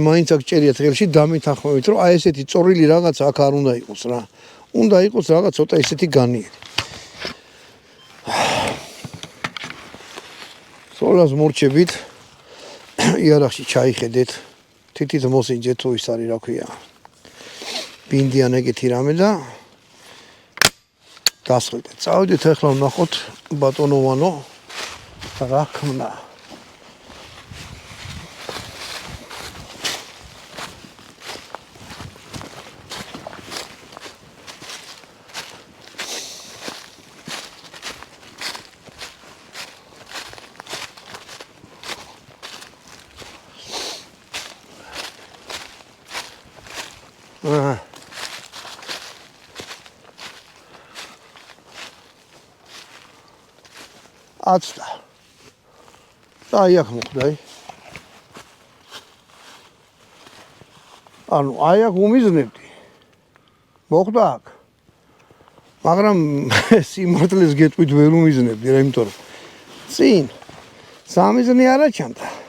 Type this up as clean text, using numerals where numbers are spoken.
მაინც აქ ჭერიათ ხელში დამეთანხმებით, რომ აი ესეთი წორილი რაღაც აქ არ უნდა იყოს რა. უნდა იყოს რაღაც ცოტა ესეთი განიერი. სოლას მორჩებით იარაღში ჩაიხედეთ. თითით მოსინჯეთ თუ ის არის რა ქვია. ბინდიან ეგეთი რამე და დასხდეთ. წავედით ახლა ვნახოთ ბატონოვანო რა ქმნა. აცდა. და აი აქ მოხდა. ანუ აი აქ უმიზნებდი. მოხდა აქ. მაგრამ სიმართლეს გეტყვით ვერ უმიზნებდი რა, იმიტომ რომ წინ სამიზნე არა ჩანდა.